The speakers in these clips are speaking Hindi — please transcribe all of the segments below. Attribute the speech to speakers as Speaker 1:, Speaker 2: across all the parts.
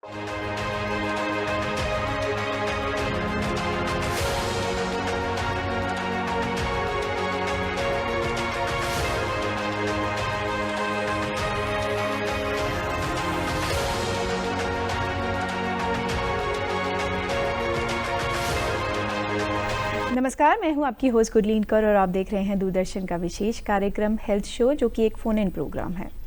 Speaker 1: नमस्कार, मैं हूं आपकी होस्ट गुरलीन कौर और आप देख रहे हैं दूरदर्शन का विशेष कार्यक्रम हेल्थ शो, जो कि एक फ़ोन इन प्रोग्राम है।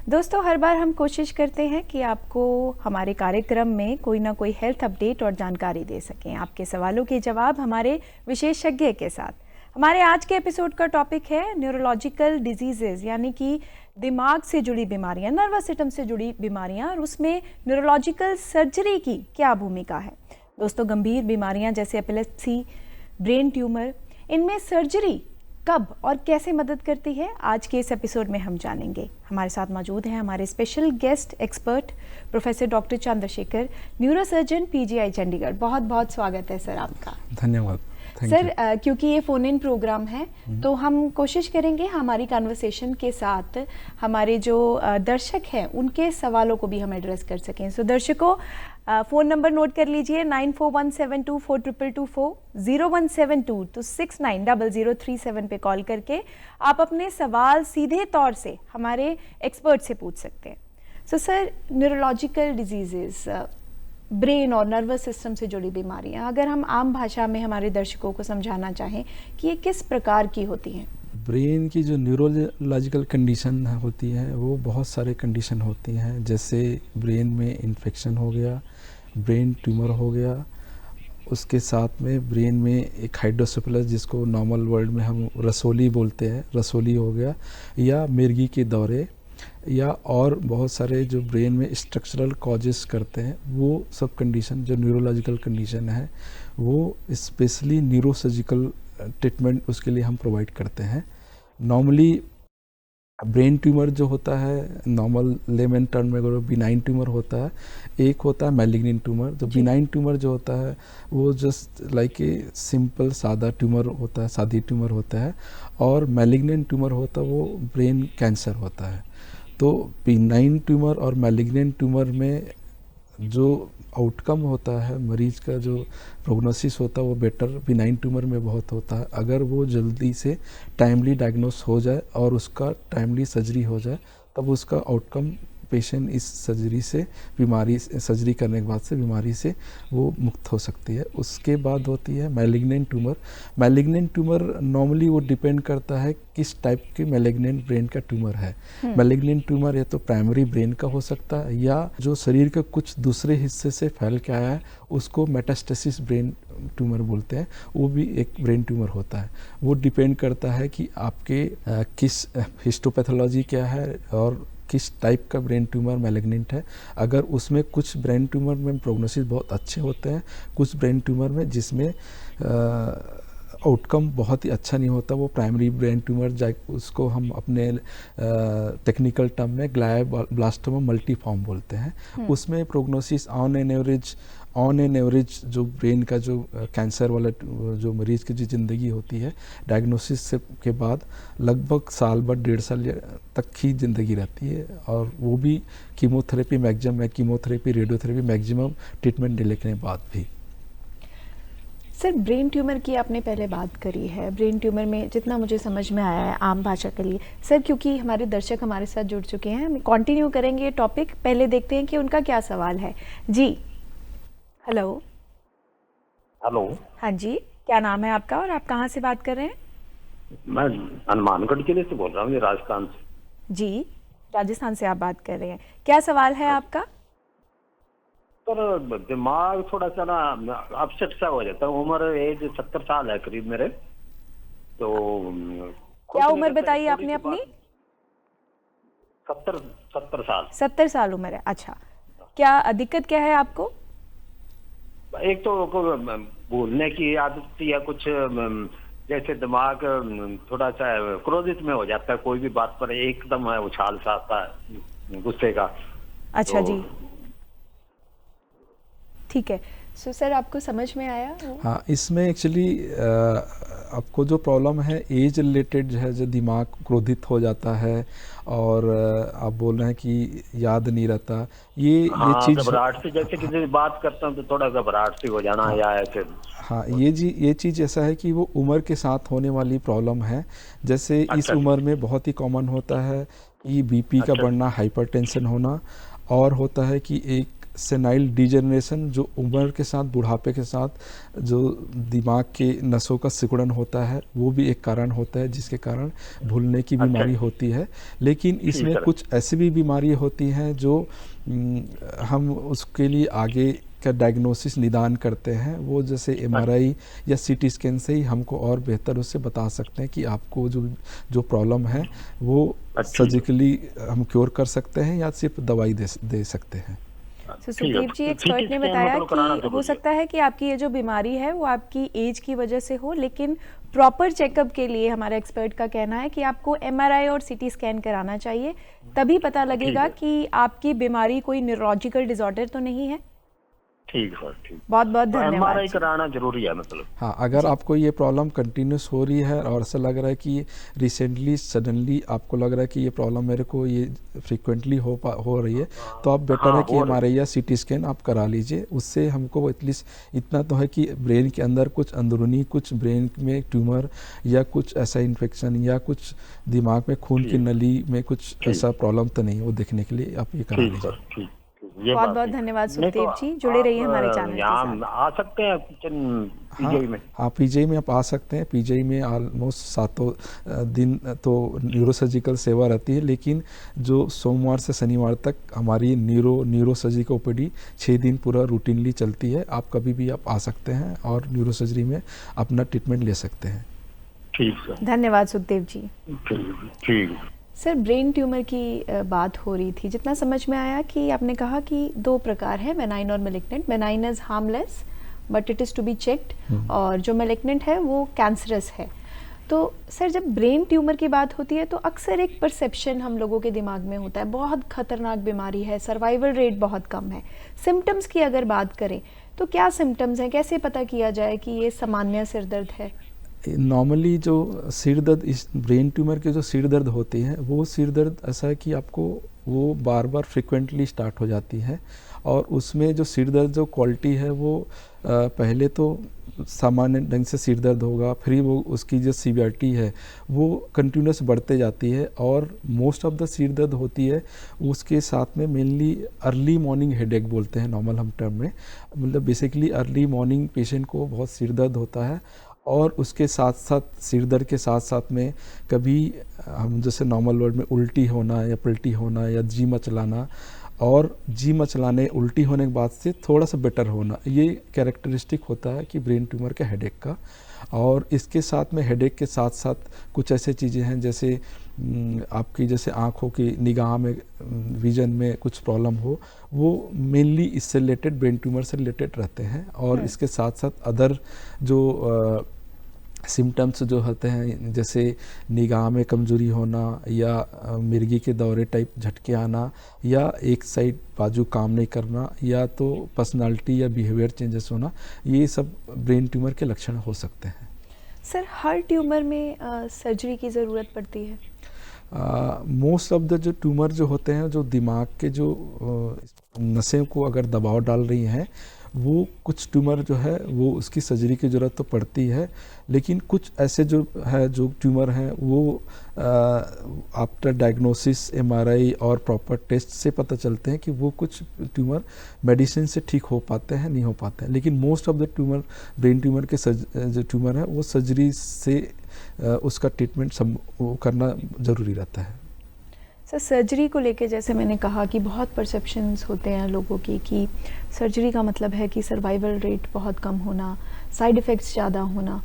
Speaker 1: दोस्तों, हर बार हम कोशिश करते हैं कि आपको हमारे कार्यक्रम में कोई ना कोई हेल्थ अपडेट और जानकारी दे सकें, आपके सवालों के जवाब हमारे विशेषज्ञ के साथ। हमारे आज के एपिसोड का टॉपिक है न्यूरोलॉजिकल डिजीज़ेज़, यानी कि दिमाग से जुड़ी बीमारियां, नर्वस सिस्टम से जुड़ी बीमारियां, और उसमें न्यूरोलॉजिकल सर्जरी की क्या भूमिका है। दोस्तों, गंभीर बीमारियां जैसे एपिलेप्सी, ब्रेन ट्यूमर, इनमें सर्जरी कब और कैसे मदद करती है, आज के इस एपिसोड में हम जानेंगे। हमारे साथ मौजूद हैं हमारे special guest expert professor doctor Chandrashekhar, neurosurgeon, PGI Chandigarh. बहुत बहुत स्वागत है सर आपका।
Speaker 2: धन्यवाद
Speaker 1: सर। क्योंकि ये फ़ोन इन प्रोग्राम है तो हम कोशिश करेंगे हमारी कन्वर्सेशन के साथ हमारे जो दर्शक हैं उनके सवालों को भी हम एड्रेस कर सकें। सो दर्शकों, फ़ोन नंबर नोट कर लीजिए 9417242224, 017226900037 पे कॉल करके आप अपने सवाल सीधे तौर से हमारे एक्सपर्ट से पूछ सकते हैं। So sir, neurological diseases, brain और नर्वस सिस्टम से जुड़ी बीमारियां, अगर हम आम भाषा में हमारे दर्शकों को समझाना चाहें कि ये किस प्रकार की होती हैं।
Speaker 2: ब्रेन की जो न्यूरोलॉजिकल कंडीशन होती है वो बहुत सारे कंडीशन होती हैं, जैसे ब्रेन में इन्फेक्शन हो गया, ब्रेन ट्यूमर हो गया, उसके साथ में ब्रेन में एक हाइड्रोसेफेलस, जिसको नॉर्मल वर्ड में हम रसोली बोलते हैं, रसोली हो गया, या मिर्गी के दौरे, या और बहुत सारे जो ब्रेन में स्ट्रक्चरल कॉजेस करते हैं, वो सब कंडीशन जो न्यूरोलॉजिकल कंडीशन है वो स्पेशली न्यूरोसर्जिकल ट्रीटमेंट उसके लिए हम प्रोवाइड करते हैं। नॉर्मली ब्रेन ट्यूमर जो होता है, नॉर्मल लेमन टर्म में अगर बिनाइन ट्यूमर होता है, एक होता है मैलिग्नेंट ट्यूमर। जो बिनाइन ट्यूमर जो होता है वो जस्ट लाइक ए सिंपल सादा ट्यूमर होता है, सादी ट्यूमर होता है, और मैलिग्नेंट ट्यूमर होता है वो ब्रेन कैंसर होता है। तो बिनाइन ट्यूमर और मैलिग्नेंट ट्यूमर में जो आउटकम होता है, मरीज का जो प्रोग्नोसिस होता है वो बेटर बिनाइन ट्यूमर में बहुत होता है। अगर वो जल्दी से टाइमली डायग्नोस हो जाए और उसका टाइमली सर्जरी हो जाए, तब उसका आउटकम पेशेंट इस सर्जरी से, बीमारी सर्जरी करने के बाद से बीमारी से वो मुक्त हो सकती है। उसके बाद होती है malignant tumour. Malignant tumour normally वो डिपेंड करता है किस टाइप के मैलिग्नेंट ब्रेन का ट्यूमर है। मैलिग्नेंट ट्यूमर या तो प्राइमरी ब्रेन का हो सकता है, या जो शरीर के कुछ दूसरे हिस्से से फैल के आया है उसको मेटास्टेसिस ब्रेन ट्यूमर बोलते हैं, वो भी एक ब्रेन ट्यूमर होता है। वो डिपेंड करता है कि आपके किस हिस्टोपैथोलॉजी क्या है और किस टाइप का ब्रेन ट्यूमर मैलिग्नेंट है। अगर उसमें कुछ ब्रेन ट्यूमर में प्रोग्नोसिस बहुत अच्छे होते हैं, कुछ ब्रेन ट्यूमर में जिसमें आउटकम बहुत ही अच्छा नहीं होता, वो प्राइमरी ब्रेन ट्यूमर, उसको हम अपने टेक्निकल टर्म में ग्लायोब्लास्टोमा मल्टीफॉर्म बोलते हैं। उसमें प्रोग्नोसिस ऑन एन एवरेज जो ब्रेन का जो कैंसर वाला जो मरीज की जो ज़िंदगी होती है, डायग्नोसिस के बाद लगभग साल भर 1.5 साल तक ही ज़िंदगी रहती है, और वो भी chemotherapy maximum, chemotherapy, radiotherapy maximum treatment लेने के बाद भी।
Speaker 1: सर, ब्रेन ट्यूमर की आपने पहले बात करी है। ब्रेन ट्यूमर में जितना मुझे समझ में आया है आम भाषा के लिए, सर, क्योंकि हमारे दर्शक हमारे साथ जुड़ चुके हैं, हम कंटिन्यू करेंगे ये टॉपिक। पहले देखते हैं कि उनका क्या सवाल है। जी, हेलो।
Speaker 3: हेलो।
Speaker 1: हाँ जी, क्या नाम है आपका और आप कहाँ से बात कर रहे हैं?
Speaker 3: मैं हनुमानगढ़ जिले से बोल रहा हूँ, ये राजस्थान से।
Speaker 1: जी, राजस्थान से आप बात कर रहे हैं, क्या सवाल है आपका?
Speaker 3: सर, दिमाग थोड़ा सा ना अपसेट सा हो जाता है। उम्र एज 70 साल है करीब मेरे। तो
Speaker 1: क्या उम्र बताई आपने अपनी?
Speaker 3: 70 साल।
Speaker 1: 70 साल उम्र है, अच्छा। क्या दिक्कत क्या है आपको?
Speaker 3: एक तो भूलने की आदत थी, या कुछ जैसे दिमाग थोड़ा सा क्रोधित में हो जाता है, कोई भी बात पर एकदम उछाल सा आता है गुस्से का।
Speaker 1: अच्छा जी, ठीक है। सो सर आपको समझ में आया वो?
Speaker 2: हाँ, इसमें एक्चुअली आपको जो प्रॉब्लम है एज रिलेटेड जो है, जो दिमाग क्रोधित हो जाता है और आप बोल रहे हैं कि याद नहीं रहता, ये
Speaker 3: हाँ,
Speaker 2: चीज़।
Speaker 3: घबराहट से, जैसे किसी से बात करता हूँ तो थोड़ा घबराहट सी हो जाना या ऐसे।
Speaker 2: हाँ, ये चीज़ ऐसा है कि वो उम्र के साथ होने वाली प्रॉब्लम है। जैसे इस
Speaker 3: अच्छा
Speaker 2: उम्र में बहुत ही कॉमन होता है कि बीपी का
Speaker 3: अच्छा
Speaker 2: बढ़ना, हाइपरटेंशन होना, और होता है कि एक सेनाइल डिजेनरेशन, जो उम्र के साथ, बुढ़ापे के साथ जो दिमाग के नसों का सिकुड़न होता है, वो भी एक कारण होता है जिसके कारण भूलने की
Speaker 3: अच्छा
Speaker 2: बीमारी होती है। लेकिन
Speaker 3: ठीक
Speaker 2: इसमें
Speaker 3: है।
Speaker 2: कुछ ऐसी भी बीमारी होती हैं जो हम उसके लिए आगे का डायग्नोसिस, निदान करते हैं, वो जैसे एमआरआई या सीटी स्कैन से ही हमको और बेहतर उससे बता सकते हैं कि आपको जो प्रॉब्लम है वो
Speaker 3: अच्छा,
Speaker 2: सर्जिकली हम क्योर कर सकते हैं या सिर्फ दवाई दे सकते हैं।
Speaker 1: तो
Speaker 3: ठीक है।
Speaker 1: सुखदेव जी,
Speaker 3: सीटी
Speaker 1: एक्सपर्ट ने
Speaker 3: स्कैन
Speaker 1: बताया
Speaker 3: मतलब कराना
Speaker 1: कि हो
Speaker 3: जरूरी है।
Speaker 1: सकता है कि आपकी ये जो बीमारी है वो आपकी एज की वजह से हो, लेकिन प्रॉपर चेकअप के लिए हमारा एक्सपर्ट का कहना है कि आपको एमआरआई और सीटी स्कैन कराना चाहिए, तभी पता लगेगा
Speaker 3: है।
Speaker 1: कि आपकी बीमारी कोई न्यूरोलॉजिकल डिसऑर्डर तो नहीं है।
Speaker 3: ठीक है सर, ठीक।
Speaker 1: बहुत बहुत
Speaker 3: तो
Speaker 1: धन्यवाद
Speaker 3: एमआरआई
Speaker 1: जी।
Speaker 3: कराना जरूरी है मतलब।
Speaker 2: हाँ, अगर आपको ये प्रॉब्लम कंटिन्यूस हो रही है और ऐसा लग रहा है कि रिसेंटली सडनली आपको लग रहा है कि ये प्रॉब्लम मेरे को ये फ्रीक्वेंटली हो रही है, तो आप बेटर
Speaker 3: हाँ,
Speaker 2: है कि
Speaker 3: हो रही।
Speaker 2: एमआरआई या सीटी स्कैन आप करा लीजिए। उससे हमको एटलीस्ट इतना तो है कि ब्रेन के अंदर कुछ अंदरूनी, कुछ ब्रेन में ट्यूमर या कुछ ऐसा इन्फेक्शन या कुछ दिमाग में खून की
Speaker 3: ठीक।
Speaker 2: नली में कुछ ऐसा प्रॉब्लम तो नहीं, वो देखने के लिए आप ये करा
Speaker 3: ठीक
Speaker 2: लीजिए।
Speaker 3: सर, ठीक। ये
Speaker 1: बहुत
Speaker 3: बात
Speaker 1: बहुत
Speaker 3: ठीक।
Speaker 1: धन्यवाद
Speaker 3: नहीं तो
Speaker 1: सुखदेव जी, जुड़े रहिए हमारे
Speaker 3: आप
Speaker 1: चैनल के
Speaker 3: यहाँ
Speaker 1: साथ।
Speaker 3: आ सकते हैं किचन
Speaker 2: हाँ,
Speaker 3: पीजीआई में?
Speaker 2: हाँ, पीजीआई में आप आ सकते हैं। पीजीआई में ऑलमोस्ट 7 दिन तो न्यूरोसर्जिकल सेवा रहती है, लेकिन जो सोमवार से शनिवार तक हमारी न्यूरोसर्जिकल ओपीडी 6 दिन पूरा रूटीनली चलती है। आप कभी भी आप आ सकते हैं और न्यूरोसर्जरी में अपना ट्रीटमेंट ले सकते हैं।
Speaker 3: ठीक सर,
Speaker 1: धन्यवाद सुखदेव जी।
Speaker 3: ठीक।
Speaker 1: सर, ब्रेन ट्यूमर की बात हो रही थी, जितना समझ में आया कि आपने कहा कि 2 प्रकार है, बेनाइन और malignant. Benign is harmless but it is to be checked, और जो मैलिग्नेंट है वो कैंसरस है। तो सर, जब ब्रेन ट्यूमर की बात होती है तो अक्सर एक परसेप्शन हम लोगों के दिमाग में होता है, बहुत खतरनाक बीमारी है, सर्वाइवल रेट बहुत कम है। सिम्टम्स की अगर बात करें तो क्या सिम्टम्स हैं, कैसे पता किया जाए कि ये सामान्य सिर दर्द है?
Speaker 2: नॉर्मली जो सिर दर्द, इस ब्रेन ट्यूमर के जो सिर दर्द होती है, वो सिर दर्द ऐसा है कि आपको वो बार बार फ्रिक्वेंटली स्टार्ट हो जाती है, और उसमें जो सिर दर्द जो क्वालिटी है वो पहले तो सामान्य ढंग से सिर दर्द होगा, फिर वो उसकी जो सीवियरिटी है वो कंटिन्यूस बढ़ते जाती है, और मोस्ट ऑफ द सिर दर्द होती है उसके साथ में मेनली अर्ली मॉर्निंग हेडेक बोलते हैं नॉर्मल हम टर्म में, मतलब बेसिकली अर्ली मॉर्निंग पेशेंट को बहुत सिर दर्द होता है। और उसके साथ साथ सिर दर्द के साथ साथ में कभी हम जैसे नॉर्मल वर्ड में उल्टी होना या पलटी होना या जी मचलाना, और जी मचलाने उल्टी होने के बाद से थोड़ा सा बेटर होना, ये कैरेक्टरिस्टिक होता है कि ब्रेन ट्यूमर के हेडेक का। और इसके साथ में हेडेक के साथ साथ कुछ ऐसे चीज़ें हैं जैसे आपकी जैसे आँखों की निगाह में, विजन में कुछ प्रॉब्लम हो, वो मेनली इससे रिलेटेड, ब्रेन ट्यूमर से रिलेटेड रहते हैं। और इसके साथ साथ अदर जो सिम्टम्स जो होते हैं, जैसे निगाह में कमजोरी होना या मिर्गी के दौरे टाइप झटके आना, या एक साइड बाजू काम नहीं करना, या तो पर्सनालिटी या बिहेवियर चेंजेस होना, ये सब ब्रेन ट्यूमर के लक्षण हो सकते हैं।
Speaker 1: सर, हर ट्यूमर में सर्जरी की ज़रूरत पड़ती है?
Speaker 2: मोस्ट ऑफ द जो ट्यूमर जो होते हैं, जो दिमाग के जो नसें को अगर दबाव डाल रही हैं, वो कुछ ट्यूमर जो है वो उसकी सर्जरी की ज़रूरत तो पड़ती है, लेकिन कुछ ऐसे जो ट्यूमर हैं वो आफ्टर डायग्नोसिस एमआरआई और प्रॉपर टेस्ट से पता चलते हैं कि वो कुछ ट्यूमर मेडिसिन से ठीक हो पाते हैं, नहीं हो पाते हैं। लेकिन most of the tumour, brain tumour के जो ट्यूमर है वो सर्जरी से उसका ट्रीटमेंट करना ज़रूरी रहता है।
Speaker 1: सर, सर्जरी को लेके जैसे मैंने कहा कि बहुत परसेप्शंस होते हैं लोगों की कि सर्जरी का मतलब है कि सर्वाइवल रेट बहुत कम होना, साइड इफ़ेक्ट्स ज़्यादा होना,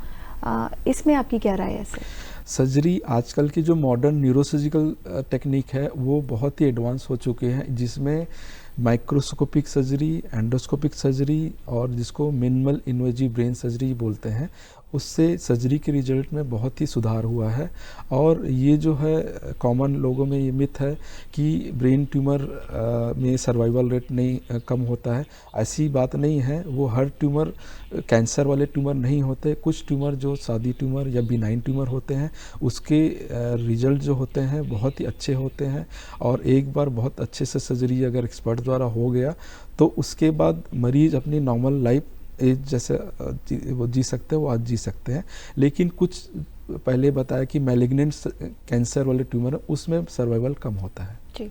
Speaker 1: इसमें आपकी क्या राय है सर?
Speaker 2: सर्जरी आजकल की जो मॉडर्न न्यूरोसर्जिकल टेक्निक है वो बहुत ही एडवांस हो चुके हैं, जिसमें माइक्रोस्कोपिक सर्जरी, एंडोस्कोपिक सर्जरी और जिसको मिनिमल इन्वेजिव ब्रेन सर्जरी बोलते हैं, उससे सर्जरी के रिजल्ट में बहुत ही सुधार हुआ है। और ये जो है कॉमन लोगों में ये मिथ है कि ब्रेन ट्यूमर में सर्वाइवल रेट नहीं कम होता है, ऐसी बात नहीं है। वो हर ट्यूमर कैंसर वाले ट्यूमर नहीं होते, कुछ ट्यूमर जो सादी ट्यूमर या बिनाइन ट्यूमर होते हैं उसके रिजल्ट जो होते हैं बहुत ही अच्छे होते हैं। और एक बार बहुत अच्छे से सर्जरी अगर एक्सपर्ट द्वारा हो गया तो उसके बाद मरीज अपनी नॉर्मल लाइफ एज जैसे वो जी सकते हैं वो आज जी सकते हैं। लेकिन कुछ पहले बताया कि मैलिग्नेंट कैंसर वाले ट्यूमर है उसमें सर्वाइवल कम होता है।
Speaker 1: जी।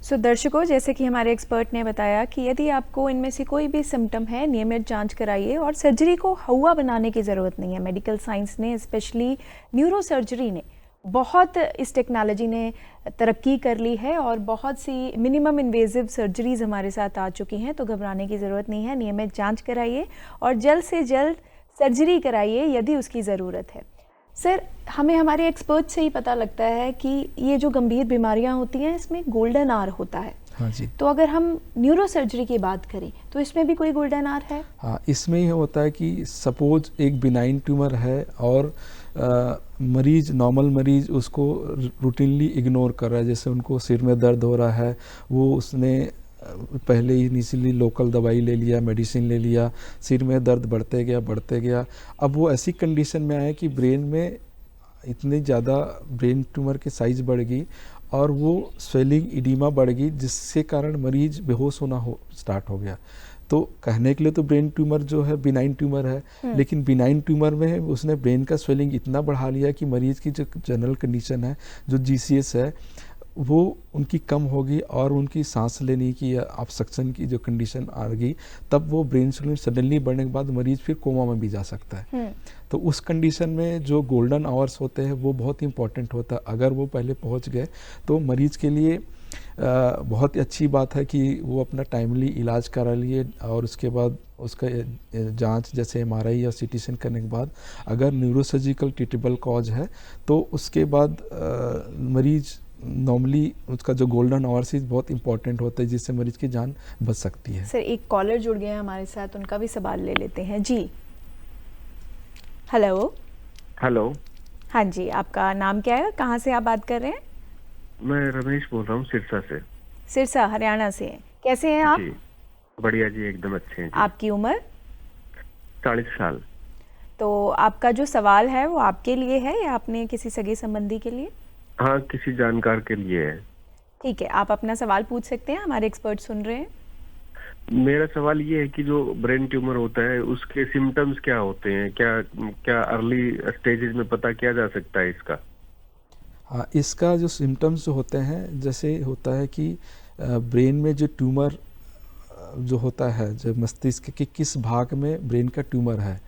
Speaker 1: सो दर्शकों, जैसे कि हमारे एक्सपर्ट ने बताया कि यदि आपको इनमें से कोई भी सिम्टम है, नियमित जांच कराइए और सर्जरी को हुआ बनाने की ज़रूरत नहीं है। मेडिकल साइंस ने, स्पेशली न्यूरो सर्जरी ने, बहुत इस टेक्नोलॉजी ने तरक्की कर ली है और बहुत सी मिनिमम इन्वेजिव सर्जरीज़ हमारे साथ आ चुकी हैं। तो घबराने की ज़रूरत नहीं है, नियमित जांच कराइए और जल्द से जल्द सर्जरी कराइए यदि उसकी ज़रूरत है। सर, हमें हमारे एक्सपर्ट से ही पता लगता है कि ये जो गंभीर बीमारियां होती हैं इसमें गोल्डन आवर होता है।
Speaker 2: हाँ जी।
Speaker 1: तो अगर हम न्यूरो सर्जरी की बात करें तो इसमें भी कोई गोल्डन आवर है?
Speaker 2: हाँ, इसमें ये होता है कि सपोज एक बिनाइन ट्यूमर है और मरीज, नॉर्मल मरीज उसको रूटीनली इग्नोर कर रहा है। जैसे उनको सिर में दर्द हो रहा है, वो उसने पहले ही इनिशियली लोकल दवाई ले लिया, मेडिसिन ले लिया, सिर में दर्द बढ़ते गया। अब वो ऐसी कंडीशन में आया कि ब्रेन में इतनी ज़्यादा ब्रेन ट्यूमर की साइज़ बढ़ गई और वो स्वेलिंग, इडीमा बढ़ गई, जिसके कारण मरीज बेहोश होना स्टार्ट हो गया। तो कहने के लिए तो ब्रेन ट्यूमर जो है बिनाइन ट्यूमर है, लेकिन बिनाइन ट्यूमर में उसने ब्रेन का स्वेलिंग इतना बढ़ा लिया कि मरीज की जो जनरल कंडीशन है, जो जीसीएस है, वो उनकी कम होगी और उनकी सांस लेने की या ऑब्स्ट्रक्शन की जो कंडीशन आ गई, तब वो ब्रेन स्वेलिंग सडनली बढ़ने के बाद मरीज फिर कोमा में भी जा सकता है। तो उस कंडीशन में जो गोल्डन आवर्स होते हैं वो बहुत इंपॉर्टेंट होता है। अगर वो पहले पहुंच गए तो मरीज के लिए बहुत ही अच्छी बात है कि वो अपना टाइमली इलाज करा लिए और उसके बाद उसका जांच जैसे एमआरआई या सीटी स्कैन करने के बाद अगर न्यूरोसर्जिकल ट्रीटेबल कॉज है तो उसके बाद मरीज नॉर्मली उसका जो गोल्डन आवर्स बहुत इंपॉर्टेंट होता है, जिससे मरीज की जान बच सकती है।
Speaker 1: सर, एक कॉलर जुड़ गए हैं हमारे साथ, उनका भी सवाल ले लेते हैं। जी, हेलो।
Speaker 4: हेलो।
Speaker 1: हाँ जी, आपका नाम क्या है, कहाँ से आप बात कर रहे हैं?
Speaker 4: मैं रमेश बोल रहा हूँ सिरसा से।
Speaker 1: सिरसा, हरियाणा से। कैसे हैं आप?
Speaker 4: जी, बढ़िया जी, एकदम अच्छे हैं जी।
Speaker 1: आपकी उम्र?
Speaker 4: 40 साल।
Speaker 1: तो आपका जो सवाल है वो आपके लिए है या आपने किसी सगे संबंधी के लिए?
Speaker 4: हाँ, किसी जानकार के लिए है।
Speaker 1: ठीक है, आप अपना सवाल पूछ सकते हैं, हमारे एक्सपर्ट सुन रहे हैं।
Speaker 4: मेरा सवाल ये है कि जो ब्रेन ट्यूमर होता है उसके सिम्टम्स क्या होते हैं, क्या अर्ली स्टेजेस में पता किया जा सकता है इसका?
Speaker 2: हाँ, इसका जो सिम्टम्स जो होते हैं, जैसे होता है कि ब्रेन में जो ट्यूमर जो होता है, जो मस्तिष्क के किस भाग में ब्रेन का ट्यूमर है,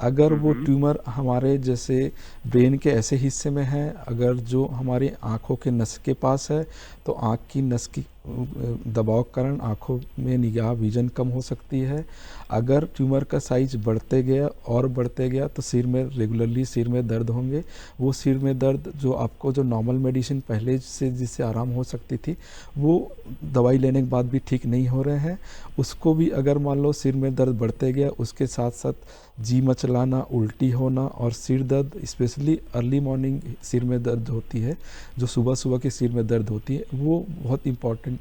Speaker 2: अगर वो ट्यूमर हमारे जैसे ब्रेन के ऐसे हिस्से में है, अगर जो हमारी आँखों के नस के पास है तो आँख की नस की दबाव के कारण आँखों में निगाह विजन कम हो सकती है। अगर ट्यूमर का साइज बढ़ते गया तो सिर में रेगुलरली सिर में दर्द होंगे। वो सिर में दर्द जो आपको जो नॉर्मल मेडिसिन पहले से जिससे आराम हो सकती थी वो दवाई लेने के बाद भी ठीक नहीं हो रहे हैं, उसको भी अगर मान लो सिर में दर्द बढ़ते गया, उसके साथ साथ जी मचलाना, उल्टी होना और सिर दर्द, स्पेशली अर्ली मॉर्निंग सिर में दर्द होती है, जो सुबह के सिर में दर्द होती है, वो बहुत इम्पॉर्टेंट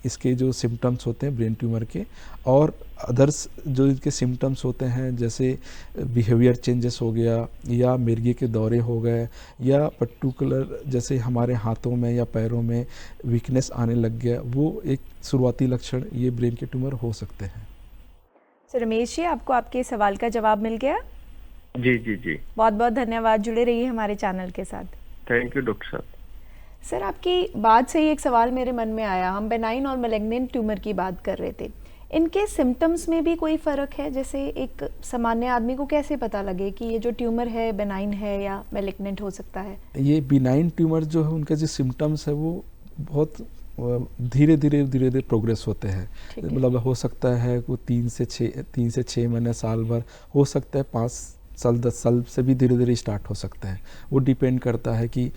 Speaker 2: इसके जो सिम्टम्स होते हैं ब्रेन ट्यूमर के। और अदर्स जो इनके सिम्टम्स होते हैं जैसे बिहेवियर चेंजेस हो गया या मिर्गी के दौरे हो गए या पर्टिकुलर जैसे हमारे हाथों में या पैरों में वीकनेस आने लग गया, वो एक शुरुआती लक्षण ये ब्रेन के ट्यूमर हो सकते हैं।
Speaker 1: सर रमेश जी, आपको आपके सवाल का जवाब मिल गया?
Speaker 4: जी जी जी,
Speaker 1: बहुत बहुत धन्यवाद, जुड़े रहिए हमारे चैनल के साथ।
Speaker 4: थैंक यू डॉक्टर साहब।
Speaker 1: सर, आपकी बात से ही एक सवाल मेरे मन में आया। हम बेनाइन और मैलिग्नेंट ट्यूमर की बात कर रहे थे, इनके सिम्टम्स में भी कोई फ़र्क है? जैसे एक सामान्य आदमी को कैसे पता लगे कि ये जो ट्यूमर है बेनाइन है या मैलिग्नेंट हो सकता है? ये
Speaker 2: बिनाइन ट्यूमर जो है उनके जो सिम्टम्स है वो बहुत धीरे धीरे प्रोग्रेस होते हैं। मतलब हो सकता है वो 3 से 6 महीने, साल भर, हो सकता है 5 साल 10 साल से भी धीरे धीरे स्टार्ट हो सकते हैं। वो डिपेंड करता है कि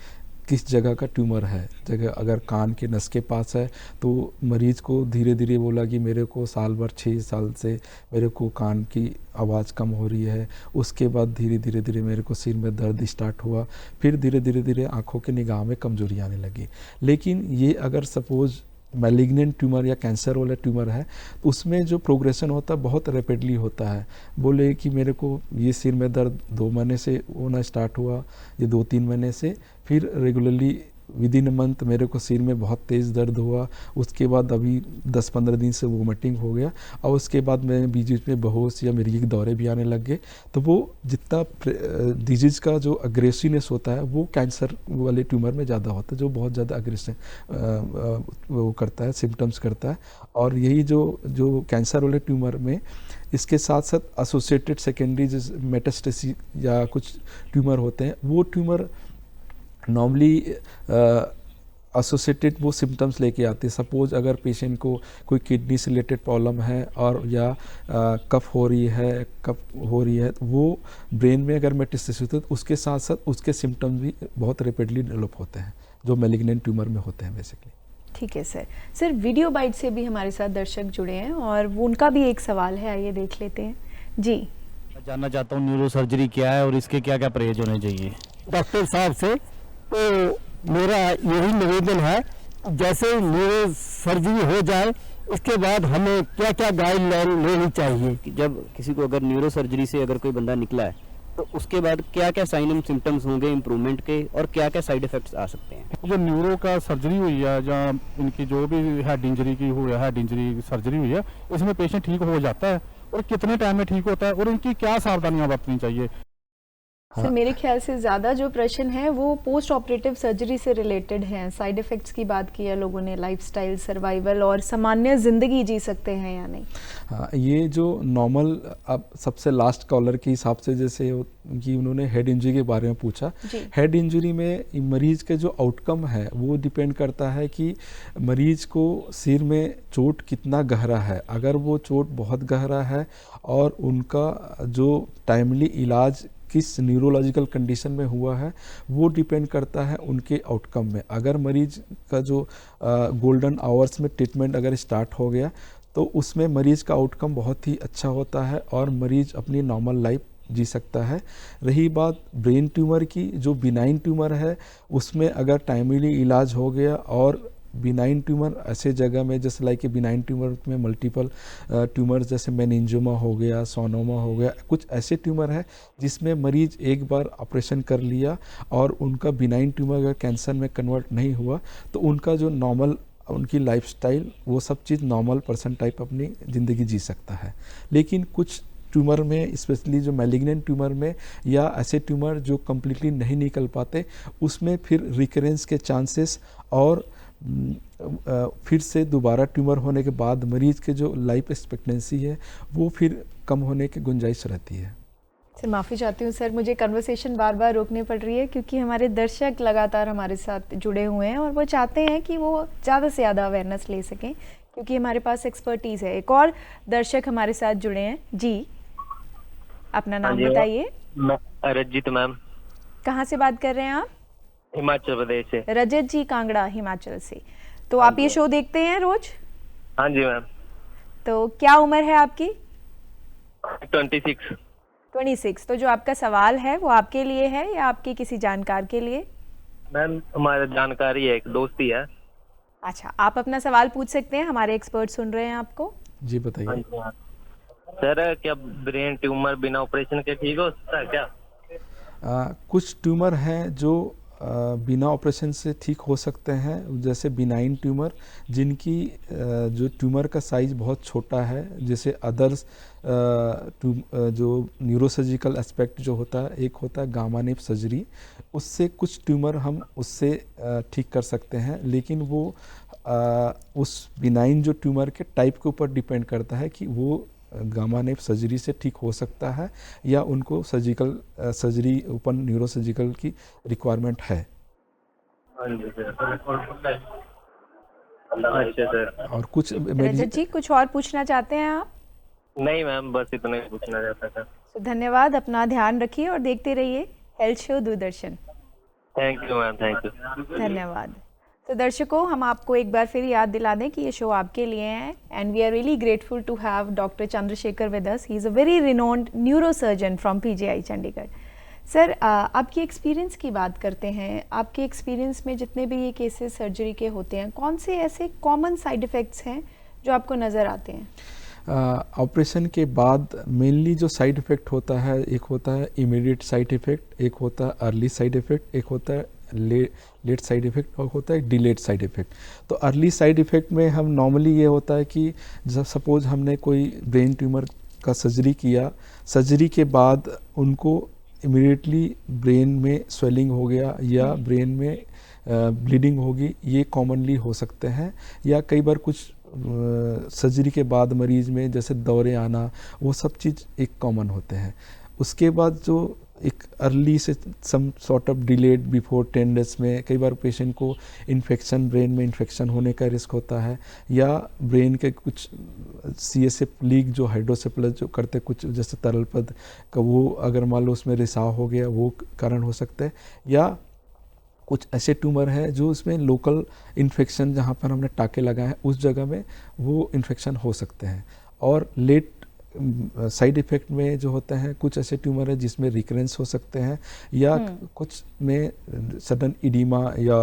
Speaker 2: किस जगह का ट्यूमर है। जगह अगर कान के नस के पास है तो मरीज़ को धीरे धीरे बोला कि मेरे को साल भर 6 साल से मेरे को कान की आवाज़ कम हो रही है। उसके बाद धीरे धीरे मेरे को सिर में दर्द स्टार्ट हुआ, फिर धीरे धीरे आँखों की निगाह में कमजोरी आने लगी। लेकिन ये अगर सपोज़ मैलिग्नेंट ट्यूमर या कैंसर वाला ट्यूमर है तो उसमें जो प्रोग्रेशन होता है बहुत रैपिडली होता है। बोले कि मेरे को ये सिर में दर्द 2 महीने से होना स्टार्ट हुआ, ये 2-3 महीने से, फिर regularly with in a month मेरे को सिर में बहुत तेज़ दर्द हुआ। उसके बाद अभी 10-15 दिन से वोमिटिंग हो गया और उसके बाद मैं बीच बीच में बेहोश या मिर्गी के दौरे भी आने लग गए। तो वो जितना डिजीज़ का जो अग्रेसिवनेस होता है वो कैंसर वाले ट्यूमर में ज़्यादा होता है, जो बहुत ज़्यादा अग्रेसिव वो करता है, सिम्टम्स करता है। और यही जो कैंसर वाले ट्यूमर में इसके साथ साथ एसोसिएटेड सेकेंडरी जैसे मेटास्टेसिस या कुछ ट्यूमर होते हैं, वो ट्यूमर नॉर्मली एसोसिएटेड वो सिम्टम्स लेके आते हैं। सपोज़ अगर पेशेंट को कोई किडनी से रिलेटेड प्रॉब्लम है और या कफ हो रही है तो वो ब्रेन में अगर मेटास्टेसिस होता है तो उसके साथ साथ उसके सिम्टम्स भी बहुत रैपिडली डेवलप होते हैं, जो मैलिग्नेंट ट्यूमर में होते हैं बेसिकली।
Speaker 1: ठीक है सर वीडियो बाइट से भी हमारे साथ दर्शक जुड़े हैं और वो उनका भी एक सवाल है, आइए देख लेते हैं जी।
Speaker 5: मैं जानना चाहता हूँ न्यूरो सर्जरी क्या है और इसके क्या क्या परहेज होने चाहिए
Speaker 6: डॉक्टर साहब से। तो मेरा यही निवेदन है, जैसे न्यूरो सर्जरी हो जाए उसके बाद हमें क्या क्या गाइडलाइन लेनी चाहिए।
Speaker 5: कि जब किसी को अगर न्यूरो सर्जरी से अगर कोई बंदा निकला है तो उसके बाद क्या क्या साइन एंड सिम्टम्स होंगे इम्प्रूवमेंट के और क्या क्या साइड इफेक्ट्स आ सकते हैं।
Speaker 7: जो न्यूरो का सर्जरी हुई है या इनकी जो भी हेड इंजरी की हुई है, हेड इंजरी सर्जरी हुई है, इसमें पेशेंट ठीक हो जाता है और कितने टाइम में ठीक होता है और उनकी क्या सावधानियां बरतनी चाहिए।
Speaker 1: सर मेरे ख्याल से ज़्यादा जो प्रश्न है वो पोस्ट ऑपरेटिव सर्जरी से रिलेटेड हैं। साइड इफ़ेक्ट्स की बात की है लोगों ने, लाइफस्टाइल, सर्वाइवल और सामान्य ज़िंदगी जी सकते हैं या नहीं।
Speaker 2: हाँ, ये जो नॉर्मल अब सबसे लास्ट कॉलर के हिसाब से जैसे कि उन्होंने हेड इंजरी के बारे में पूछा, हेड इंजरी में मरीज के जो आउटकम है वो डिपेंड करता है कि मरीज को सिर में चोट कितना गहरा है। अगर वो चोट बहुत गहरा है और उनका जो टाइमली इलाज किस न्यूरोलॉजिकल कंडीशन में हुआ है वो डिपेंड करता है उनके आउटकम में। अगर मरीज का जो गोल्डन आवर्स में ट्रीटमेंट अगर स्टार्ट हो गया तो उसमें मरीज का आउटकम बहुत ही अच्छा होता है और मरीज अपनी नॉर्मल लाइफ जी सकता है। रही बात ब्रेन ट्यूमर की, जो बिनाइन ट्यूमर है उसमें अगर टाइमली इलाज हो गया और बिनाइन ट्यूमर ऐसे जगह में जैसे लाइक बिनाइन ट्यूमर में मल्टीपल ट्यूमर जैसे मेनिंजियोमा हो गया, सोनोमा हो गया, कुछ ऐसे ट्यूमर है जिसमें मरीज एक बार ऑपरेशन कर लिया और उनका बिनाइन ट्यूमर अगर कैंसर में कन्वर्ट नहीं हुआ तो उनका जो नॉर्मल उनकी लाइफस्टाइल वो सब चीज़ नॉर्मल पर्सन टाइप अपनी ज़िंदगी जी सकता है। लेकिन कुछ ट्यूमर में, स्पेशली जो मैलिग्नेंट ट्यूमर में या ऐसे ट्यूमर जो कम्प्लीटली नहीं निकल पाते, उसमें फिर रिकरेंस के चांसेस और फिर से दोबारा ट्यूमर होने के बाद मरीज के जो लाइफ एक्सपेक्टेंसी है वो फिर कम होने की गुंजाइश रहती है।
Speaker 1: सर माफ़ी चाहती हूँ सर, मुझे कन्वर्सेशन बार बार रोकनी पड़ रही है क्योंकि हमारे दर्शक लगातार हमारे साथ जुड़े हुए हैं और वो चाहते हैं कि वो ज़्यादा से ज़्यादा अवेयरनेस ले सकें क्योंकि हमारे पास एक्सपर्टीज़ है। एक और दर्शक हमारे साथ जुड़े हैं जी, अपना नाम बताइए।
Speaker 8: रजत मैम।
Speaker 1: कहाँ से बात कर रहे हैं आप?
Speaker 8: हिमाचल प्रदेश से।
Speaker 1: रजत जी कांगड़ा हिमाचल से। तो आप ये शो देखते हैं रोज?
Speaker 8: हाँ जी मैम।
Speaker 1: तो क्या उम्र है आपकी?
Speaker 8: 26।
Speaker 1: तो जो आपका सवाल है वो आपके लिए है या आपके किसी जानकार के लिए?
Speaker 8: मैम हमारा जानकारी है, एक दोस्ती है।
Speaker 1: अच्छा, आप अपना सवाल पूछ सकते हैं, हमारे एक्सपर्ट सुन रहे हैं आपको।
Speaker 2: जी बताइए।
Speaker 8: सर क्या ब्रेन ट्यूमर बिना ऑपरेशन के ठीक हो सकता है क्या?
Speaker 2: कुछ ट्यूमर हैं जो बिना ऑपरेशन से ठीक हो सकते हैं, जैसे बिनाइन ट्यूमर जिनकी जो ट्यूमर का साइज़ बहुत छोटा है, जैसे अदर्स जो न्यूरोसर्जिकल एस्पेक्ट जो होता है, एक होता है गामा नेप सर्जरी, उससे कुछ ट्यूमर हम उससे ठीक कर सकते हैं। लेकिन वो उस बिनाइन जो ट्यूमर के टाइप के ऊपर डिपेंड करता है कि वो गामा नेप सर्जरी से ठीक हो सकता है या उनको सर्जरी ओपन न्यूरोसर्जिकल की रिक्वायरमेंट है।
Speaker 8: अच्छा सर।
Speaker 2: और कुछ
Speaker 1: रजत जी कुछ और पूछना चाहते हैं आप?
Speaker 8: नहीं मैम, बस इतना ही पूछना चाहता था।
Speaker 1: धन्यवाद, अपना ध्यान रखिए और देखते रहिए health show Doordarshan.
Speaker 8: Thank you ma'am, thank you.
Speaker 1: धन्यवाद। तो दर्शकों, हम आपको एक बार फिर याद दिला दें कि ये शो आपके लिए है and we are really grateful to have doctor Chandrashekhar with us. He is a very renowned neurosurgeon from PGI Chandigarh. Sir, आपकी एक्सपीरियंस की बात करते हैं। आपके एक्सपीरियंस में जितने भी ये केसेस सर्जरी के होते हैं, कौन से ऐसे कॉमन साइड इफ़ेक्ट्स हैं जो आपको नज़र आते हैं?
Speaker 2: ऑपरेशन के बाद मेनली जो साइड इफ़ेक्ट होता है, एक होता है इमीडिएट साइड इफ़ेक्ट, एक होता है अर्ली साइड इफ़ेक्ट, एक होता है लेट साइड इफ़ेक्ट और होता है डिलेड साइड इफ़ेक्ट। तो अर्ली साइड इफ़ेक्ट में हम नॉर्मली ये होता है कि जब सपोज हमने कोई ब्रेन ट्यूमर का सर्जरी किया, सर्जरी के बाद उनको इमीडिएटली ब्रेन में स्वेलिंग हो गया या ब्रेन में ब्लीडिंग होगी, ये कॉमनली हो सकते हैं। या कई बार कुछ सर्जरी के बाद मरीज़ में जैसे दौरे आना, वो सब चीज़ एक कॉमन होते हैं। उसके बाद जो एक अर्ली से some sort of delayed before 10 days में कई बार पेशेंट को इन्फेक्शन, ब्रेन में इन्फेक्शन होने का रिस्क होता है, या ब्रेन के कुछ CSF लीक जो हाइड्रोसेफलस जो करते कुछ जैसे तरल पद का, वो अगर मान लो उसमें रिसाव हो गया, वो कारण हो सकता है। या कुछ ऐसे ट्यूमर हैं जो उसमें लोकल इन्फेक्शन, जहाँ पर हमने टाँके लगाए हैं उस जगह में वो इन्फेक्शन हो सकते हैं। और लेट साइड इफ़ेक्ट में जो होते हैं, कुछ ऐसे ट्यूमर है जिसमें रिकरेंस हो सकते हैं, या कुछ में सडन इडीमा या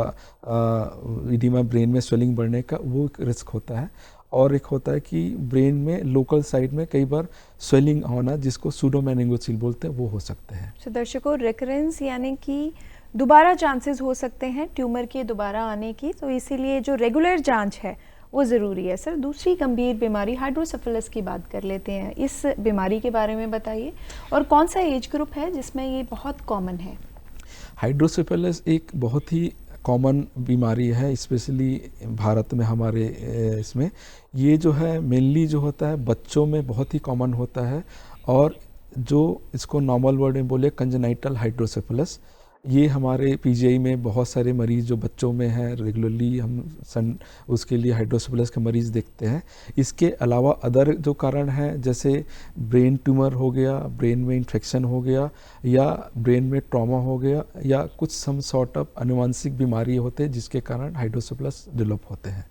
Speaker 2: इडीमा ब्रेन में स्वेलिंग बढ़ने का वो एक रिस्क होता है। और एक होता है कि ब्रेन में लोकल साइड में कई बार स्वेलिंग होना, जिसको सूडोमेनिंगोसिल बोलते हैं, वो हो सकते हैं।
Speaker 1: तो दर्शकों, रिकरेंस यानी कि दोबारा चांसेस हो सकते हैं ट्यूमर के दोबारा आने की, तो इसीलिए जो रेगुलर जांच है वो ज़रूरी है। सर, दूसरी गंभीर बीमारी हाइड्रोसेफलस की बात कर लेते हैं। इस बीमारी के बारे में बताइए और कौन सा एज ग्रुप है जिसमें ये बहुत कॉमन है?
Speaker 2: हाइड्रोसेफलस एक बहुत ही कॉमन बीमारी है, स्पेशली भारत में हमारे इसमें। ये जो है मेनली जो होता है बच्चों में बहुत ही कॉमन होता है, और जो इसको नॉर्मल वर्ड में बोले कंजेनाइटल हाइड्रोसेफलस, ये हमारे पीजीआई में बहुत सारे मरीज़ जो बच्चों में हैं, रेगुलरली हम उसके लिए हाइड्रोसेफलस के मरीज़ देखते हैं। इसके अलावा अदर जो कारण हैं, जैसे ब्रेन ट्यूमर हो गया, ब्रेन में इन्फेक्शन हो गया, या ब्रेन में ट्रॉमा हो गया, या कुछ सम सॉर्ट ऑफ आनुवंशिक बीमारी होते हैं जिसके कारण हाइड्रोसेफलस डेवलप होते हैं।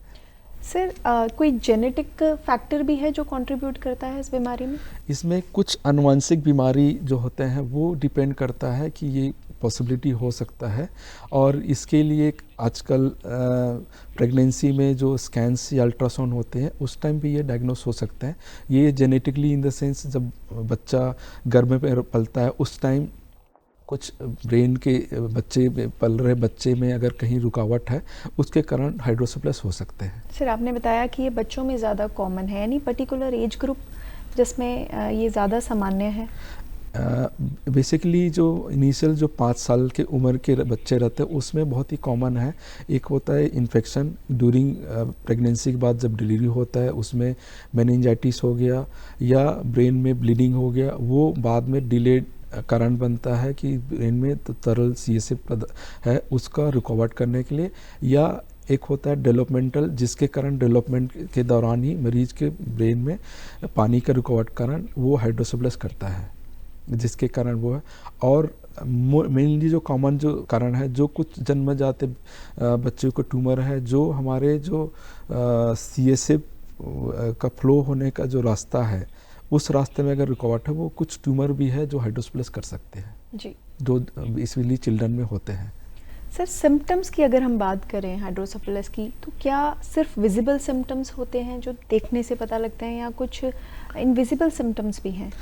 Speaker 1: सर, कोई जेनेटिक फैक्टर भी है जो कंट्रीब्यूट करता है इस बीमारी में?
Speaker 2: इसमें कुछ आनुवंशिक बीमारी जो होते हैं वो डिपेंड करता है कि ये पॉसिबिलिटी हो सकता है। और इसके लिए आजकल प्रेगनेंसी में जो स्कैन्स या अल्ट्रासाउंड होते हैं उस टाइम भी ये डायग्नोस हो सकते हैं। ये जेनेटिकली इन द सेंस जब बच्चा गर्भ में पलता है उस टाइम कुछ ब्रेन के बच्चे पल रहे बच्चे में अगर कहीं रुकावट है, उसके कारण हाइड्रोसेफलस हो सकते हैं।
Speaker 1: सर, आपने बताया कि ये बच्चों में ज़्यादा कॉमन है, यानी पर्टिकुलर एज ग्रुप जिसमें ये ज़्यादा सामान्य है?
Speaker 2: बेसिकली जो इनिशियल जो 5 साल के उम्र के बच्चे रहते हैं उसमें बहुत ही कॉमन है। एक होता है इन्फेक्शन ड्यूरिंग प्रेगनेंसी के बाद जब डिलीवरी होता है, उसमें मेनिंजाइटिस हो गया या ब्रेन में ब्लीडिंग हो गया, वो बाद में डिलेड कारण बनता है कि ब्रेन में तो तरल CSF है उसका रिकवर करने के लिए। या एक होता है डेवलपमेंटल, जिसके कारण डेवलपमेंट के दौरान ही मरीज के ब्रेन में पानी का रिकवर कारण वो हाइड्रोसेफलस करता है, जिसके कारण वो है। और मेनली जो कॉमन जो कारण है, जो कुछ जन्मजात बच्चों को ट्यूमर है, जो हमारे जो CSF का फ्लो होने का जो रास्ता है उस रास्ते में अगर रुकावट है, वो कुछ ट्यूमर भी है जो हाइड्रोसेफलस कर सकते हैं
Speaker 1: जी,
Speaker 2: जो इसलिए चिल्ड्रन में होते हैं।
Speaker 1: सर, सिम्टम्स की अगर हम बात करें हाइड्रोसेफलस की, तो क्या सिर्फ विजिबल सिम्टम्स होते हैं जो देखने से पता लगते हैं, या कुछ इनविजिबल सिम्टम्स भी हैं?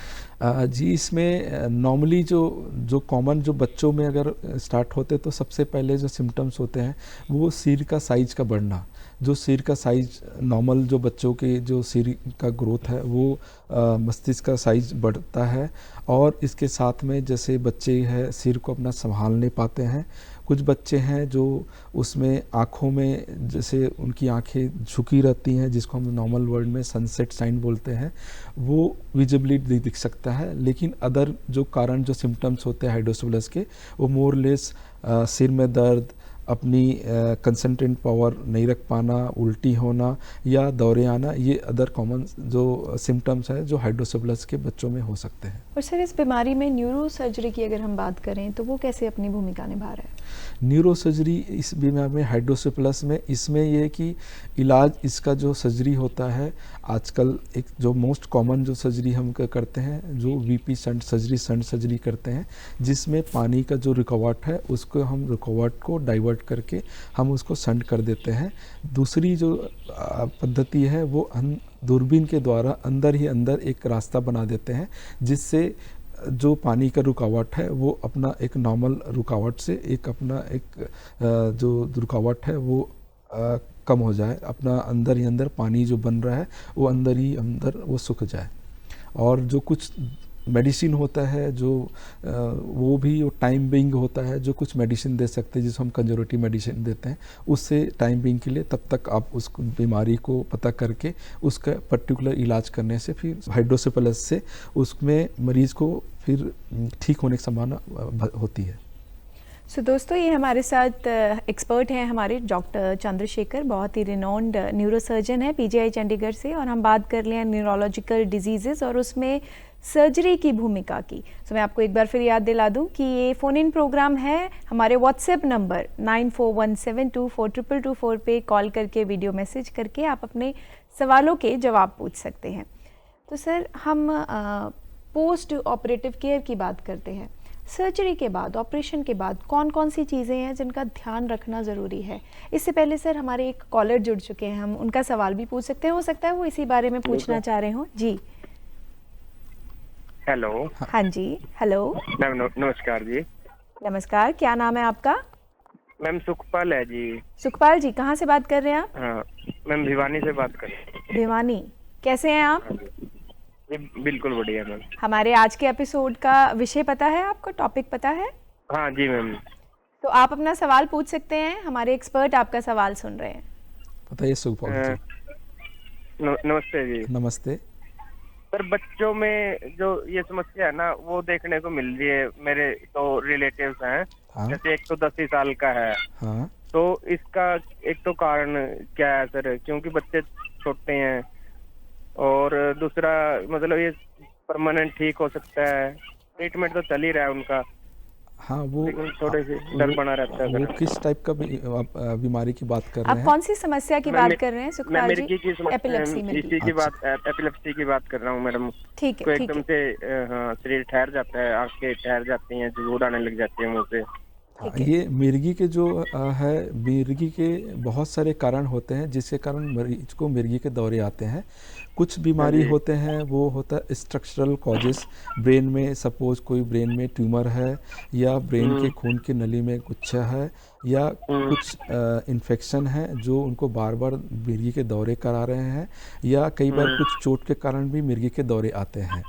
Speaker 2: जी, इसमें नॉर्मली जो कॉमन जो बच्चों में अगर स्टार्ट होते तो सबसे पहले जो सिम्टम्स होते हैं वो सिर का साइज का बढ़ना। जो सिर का साइज नॉर्मल जो बच्चों के जो सिर का ग्रोथ है वो मस्तिष्क का साइज बढ़ता है, और इसके साथ में जैसे बच्चे हैं सिर को अपना संभाल नहीं पाते हैं। कुछ बच्चे हैं जो उसमें आँखों में जैसे उनकी आँखें झुकी रहती हैं, जिसको हम नॉर्मल वर्ड में सनसेट साइन बोलते हैं, वो विजिबली दिख सकता है। लेकिन अदर जो कारण जो सिम्टम्स होते हैं हाइड्रोसेफलस के, वो मोर लेस सिर में दर्द, अपनी कंसंट्रेट पावर नहीं रख पाना, उल्टी होना या दौरे आना, ये अदर कॉमन जो सिम्टम्स हैं जो हाइड्रोसेफलस के बच्चों में हो सकते हैं।
Speaker 1: और सर, इस बीमारी में न्यूरो सर्जरी की अगर हम बात करें तो वो कैसे अपनी भूमिका निभा रहा है?
Speaker 2: न्यूरो सर्जरी इस बीमारी में हाइड्रोसेफेलस में इसमें ये है कि इलाज इसका जो सर्जरी होता है आजकल एक जो मोस्ट कॉमन जो सर्जरी हम करते हैं जो वीपी शंट सर्जरी करते हैं, जिसमें पानी का जो रिकॉर्ड है उसको हम रिकॉर्ड को डाइवर्ट करके हम उसको शंट कर देते हैं। दूसरी जो पद्धति है वो दूरबीन के द्वारा अंदर ही अंदर एक रास्ता बना देते हैं, जिससे जो पानी का रुकावट है वो अपना एक नॉर्मल रुकावट से एक अपना एक जो रुकावट है वो कम हो जाए, अपना अंदर ही अंदर पानी जो बन रहा है वो अंदर ही अंदर वो सूख जाए। और जो कुछ मेडिसिन होता है जो वो भी टाइम बिंग होता है, जो कुछ मेडिसिन दे सकते हैं जिसको हम कंजर्वेटिव मेडिसिन देते हैं, उससे टाइम बिंग के लिए तब तक आप उस बीमारी को पता करके उसका पर्टिकुलर इलाज करने से फिर हाइड्रोसेफेलस से उसमें मरीज़ को फिर ठीक होने की संभावना होती है।
Speaker 1: सो दोस्तों, ये हमारे साथ एक्सपर्ट हैं हमारे डॉक्टर चंद्रशेखर, बहुत ही रिनोन्ड न्यूरोसर्जन है पीजीआई चंडीगढ़ से, और हम बात कर रहे हैं न्यूरोलॉजिकल डिजीज़ेस और उसमें सर्जरी की भूमिका की। सो मैं आपको एक बार फिर याद दिला दूं कि ये फ़ोन इन प्रोग्राम है। हमारे व्हाट्सएप नंबर 9417242224 पे कॉल करके वीडियो मैसेज करके आप अपने सवालों के जवाब पूछ सकते हैं। तो सर, हम पोस्ट ऑपरेटिव केयर की बात करते हैं। सर्जरी के बाद, ऑपरेशन के बाद कौन कौन सी चीज़ें हैं जिनका ध्यान रखना ज़रूरी है? इससे पहले सर हमारे एक कॉलर जुड़ चुके हैं, हम उनका सवाल भी पूछ सकते हैं, हो सकता है वो इसी बारे में पूछना चाह रहे हों। जी
Speaker 9: हेलो।
Speaker 1: हाँ जी, हेलो
Speaker 9: मैम नमस्कार जी।
Speaker 1: नमस्कार, क्या नाम है आपका?
Speaker 9: मैम सुखपाल है जी।
Speaker 1: सुखपाल जी, कहाँ से बात कर रहे हैं आप?
Speaker 9: हाँ मैम, भिवानी से बात कर रहे हैं।
Speaker 1: भिवानी, कैसे हैं आप?
Speaker 9: जी बिल्कुल बढ़िया मैम।
Speaker 1: हमारे आज के एपिसोड का विषय पता है आपको, टॉपिक पता है?
Speaker 9: हाँ जी मैम।
Speaker 1: तो आप अपना सवाल पूछ सकते हैं, हमारे एक्सपर्ट आपका सवाल सुन रहे हैं।
Speaker 2: बताइए सुखपाल जी।
Speaker 9: नमस्ते जी।
Speaker 2: नमस्ते।
Speaker 9: सर, बच्चों में जो ये समस्या है ना वो देखने को मिल रही है। मेरे तो रिलेटिव्स हैं।
Speaker 2: हाँ।
Speaker 9: जैसे एक तो 10 साल का है।
Speaker 2: हाँ।
Speaker 9: तो इसका एक तो कारण क्या है सर? क्योंकि बच्चे छोटे हैं, और दूसरा मतलब ये परमानेंट ठीक हो सकता है? ट्रीटमेंट तो चल ही रहा है उनका।
Speaker 2: हाँ, वो
Speaker 9: थोड़े से डर बना रहता है।
Speaker 2: वो किस टाइप का बीमारी की बात कर रहे
Speaker 1: आप
Speaker 2: हैं?
Speaker 1: कौन सी समस्या की बात कर रहे हैं सुखपाल जी?
Speaker 9: एपिलेप्सी की बात कर रहा हूँ मैडम।
Speaker 1: ठीक है,
Speaker 9: तो एकदम से हाँ शरीर ठहर जाता है, आंखें ठहर जाती हैं, जुगूड़ आने लग जाती है मुंह से।
Speaker 2: ये मिर्गी के जो है, मिर्गी के बहुत सारे कारण होते हैं जिसके कारण मरीज को मिर्गी के दौरे आते हैं। कुछ बीमारी होते हैं वो होता है स्ट्रक्चरल कॉजेस, ब्रेन में सपोज कोई ब्रेन में ट्यूमर है, या ब्रेन के खून की नली में गुच्छा है, या कुछ इन्फेक्शन है जो उनको बार बार मिर्गी के दौरे करा रहे हैं, या कई बार कुछ चोट के कारण भी मिर्गी के दौरे आते हैं।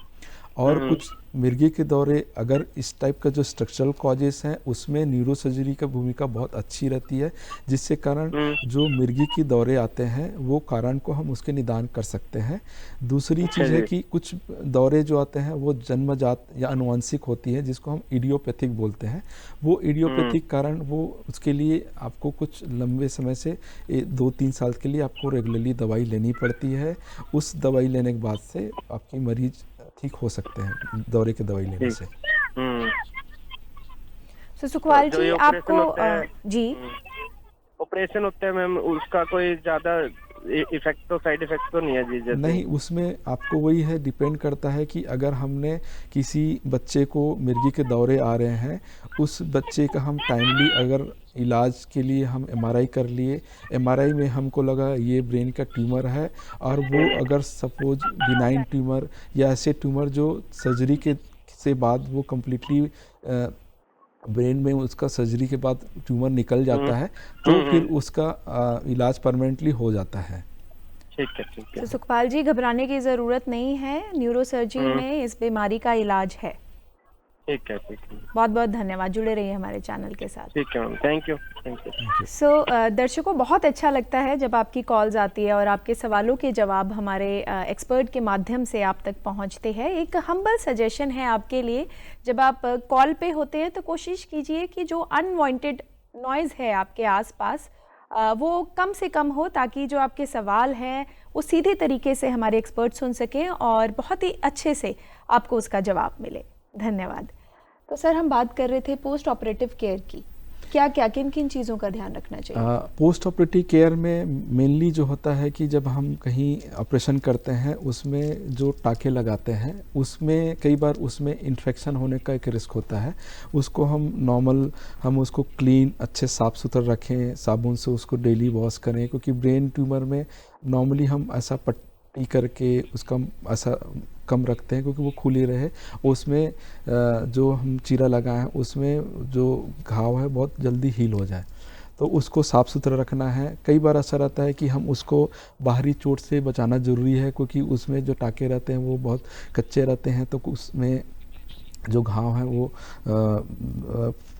Speaker 2: और कुछ मिर्गी के दौरे अगर इस टाइप का जो स्ट्रक्चरल कॉजेस हैं उसमें न्यूरोसर्जरी का भूमिका बहुत अच्छी रहती है, जिससे कारण जो मिर्गी के दौरे आते हैं वो कारण को हम उसके निदान कर सकते हैं। दूसरी चीज़ है कि कुछ दौरे जो आते हैं वो जन्मजात या आनुवंशिक होती है, जिसको हम इडियोपैथिक बोलते हैं। वो इडियोपैथिक कारण वो उसके लिए आपको कुछ लंबे समय से 2-3 साल के लिए आपको रेगुलरली दवाई लेनी पड़ती है। उस दवाई लेने के बाद से आपकी मरीज ठीक हो सकते हैं दौरे की दवाई लेने से।
Speaker 1: तो सुखपाल जी, आपको जी
Speaker 9: ऑपरेशन होता है मैम, उसका कोई ज्यादा इफेक्ट तो साइड इफेक्ट तो नहीं है जी? जैसे
Speaker 2: नहीं, उसमें आपको वही है, डिपेंड करता है कि अगर हमने किसी बच्चे को मिर्गी के दौरे आ रहे हैं, उस बच्चे का हम टाइमली अगर इलाज के लिए हम एमआरआई कर लिए, एमआरआई में हमको लगा ये ब्रेन का ट्यूमर है, और वो अगर सपोज बिनाइन ट्यूमर या ऐसे ट्यूमर जो सर्जरी के से बाद वो कम्प्लीटली ब्रेन में उसका सर्जरी के बाद ट्यूमर निकल जाता है, तो फिर उसका इलाज परमानेंटली हो जाता है।
Speaker 9: ठीक है।
Speaker 1: तो सुखपाल जी, घबराने की ज़रूरत नहीं है, न्यूरोसर्जरी में इस बीमारी का इलाज है।
Speaker 9: ठीक है।
Speaker 1: बहुत बहुत धन्यवाद, जुड़े रहिए हमारे चैनल के साथ।
Speaker 9: ठीक है मैम, थैंक यू।
Speaker 1: सो दर्शकों, बहुत अच्छा लगता है जब आपकी कॉल्स आती है और आपके सवालों के जवाब हमारे एक्सपर्ट के माध्यम से आप तक पहुंचते हैं। एक हम्बल सजेशन है आपके लिए, जब आप कॉल पे होते हैं तो कोशिश कीजिए कि जो अनवांटेड नॉइज़ है आपके आसपास वो कम से कम हो, ताकि जो आपके सवाल हैं वो सीधे तरीके से हमारे एक्सपर्ट सुन सकें और बहुत ही अच्छे से आपको उसका जवाब मिले। धन्यवाद। तो सर, हम बात कर रहे थे पोस्ट ऑपरेटिव केयर की। क्या क्या किन किन चीज़ों का ध्यान रखना चाहिए?
Speaker 2: पोस्ट ऑपरेटिव केयर में मेनली जो होता है कि जब हम कहीं ऑपरेशन करते हैं उसमें जो टाँके लगाते हैं उसमें कई बार उसमें इन्फेक्शन होने का एक रिस्क होता है। उसको हम उसको क्लीन अच्छे साफ़ सुथरा रखें, साबुन से उसको डेली वॉश करें, क्योंकि ब्रेन ट्यूमर में नॉर्मली हम ऐसा पट्टी करके उसका ऐसा कम रखते हैं क्योंकि वो खुली रहे। उसमें जो हम चीरा लगाए हैं उसमें जो घाव है बहुत जल्दी हील हो जाए, तो उसको साफ़ सुथरा रखना है। कई बार ऐसा रहता है कि हम उसको बाहरी चोट से बचाना ज़रूरी है, क्योंकि उसमें जो टाँके रहते हैं वो बहुत कच्चे रहते हैं, तो उसमें जो घाव है वो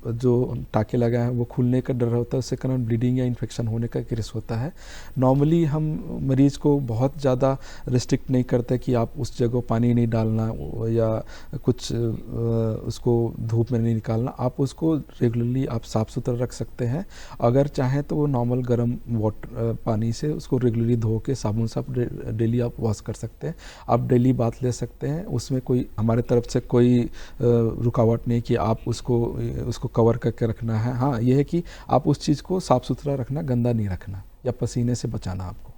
Speaker 2: जो टाँके लगाए हैं वो खुलने का डर होता है, उससे कारण ब्लीडिंग या इन्फेक्शन होने का रिस्क होता है। नॉर्मली हम मरीज़ को बहुत ज़्यादा रिस्ट्रिक्ट नहीं करते कि आप उस जगह पानी नहीं डालना या कुछ उसको धूप में नहीं निकालना। आप उसको रेगुलरली आप साफ़ सुथरा रख सकते हैं। अगर चाहें तो वो नॉर्मल गर्म पानी से उसको रेगुलरली धो के साबुन से आप डेली आप वॉश कर सकते हैं। आप डेली बाथ ले सकते हैं, उसमें कोई हमारे तरफ से कोई रुकावट नहीं कि आप उसको कवर करके रखना है। हाँ, ये है कि आप उस चीज़ को साफ़ सुथरा रखना, गंदा नहीं रखना या पसीने से बचाना आपको।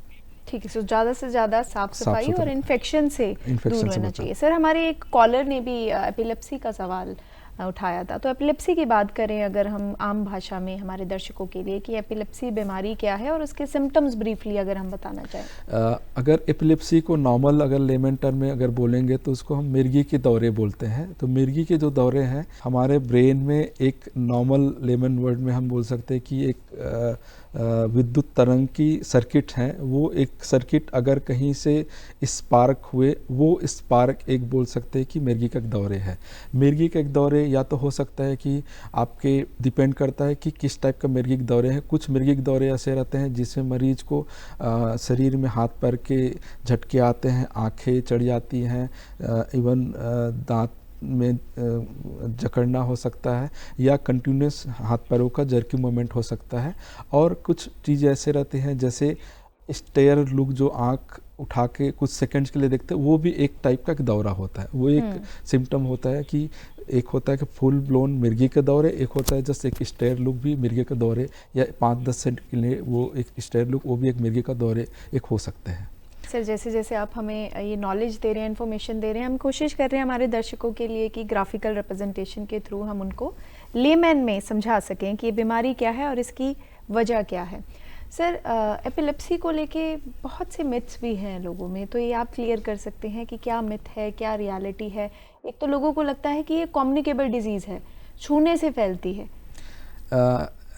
Speaker 1: ठीक है, सो ज़्यादा से ज़्यादा साफ सफाई
Speaker 2: सुथरा
Speaker 1: और इन्फेक्शन से दूर रहना चाहिए। सर, हमारे एक कॉलर ने भी एपिलेप्सी का सवाल उठाया था, तो एपिलेप्सी की बात करें अगर हम आम भाषा में हमारे दर्शकों के लिए कि एपिलेप्सी बीमारी क्या है और उसके सिम्टम्स ब्रीफली अगर हम बताना चाहें।
Speaker 2: अगर एपिलेप्सी को नॉर्मल अगर लेमन टर्म में अगर बोलेंगे तो उसको हम मिर्गी के दौरे बोलते हैं। तो मिर्गी के जो दौरे हैं हमारे ब्रेन में एक नॉर्मल लेमन वर्ड में हम बोल सकते हैं कि एक विद्युत तरंग की सर्किट हैं। वो एक सर्किट अगर कहीं से स्पार्क हुए, वो स्पार्क एक बोल सकते हैं कि मिर्गी का दौरे है। मिर्गी का एक दौरे या तो हो सकता है कि आपके डिपेंड करता है कि किस टाइप का मिर्गी के दौरे हैं। कुछ मिर्गी के दौरे ऐसे रहते हैं जिसमें मरीज को शरीर में हाथ पैर के झटके आते हैं, आंखें चढ़ जाती हैं, इवन दांत में जकड़ना हो सकता है या कंटिन्यूस हाथ पैरों का जर्की मूवमेंट हो सकता है। और कुछ चीज़ें ऐसे रहती हैं जैसे स्टेयर लुक, जो आँख उठा के कुछ सेकंड्स के लिए देखते हैं, वो भी एक टाइप का दौरा होता है। वो एक सिम्टम होता है कि एक होता है कि फुल ब्लोन मिर्गी के दौरे, एक होता है जस्ट एक स्टेयर लुक भी मिर्गी के दौरे, या 5-10 सेकंड के लिए वो एक स्टेयर लुक, वो भी एक मिर्गी का दौरे एक हो सकते हैं।
Speaker 1: सर, जैसे जैसे आप हमें ये नॉलेज दे रहे हैं, इन्फॉर्मेशन दे रहे हैं, हम कोशिश कर रहे हैं हमारे दर्शकों के लिए कि ग्राफिकल रिप्रेजेंटेशन के थ्रू हम उनको लेमैन में समझा सकें कि ये बीमारी क्या है और इसकी वजह क्या है। सर, एपिलेप्सी को लेके बहुत से मिथ्स भी हैं लोगों में, तो ये आप क्लियर कर सकते हैं कि क्या मिथ है, क्या रियलिटी है? एक तो लोगों को लगता है कि ये कम्युनिकेबल डिजीज़ है, छूने से फैलती है।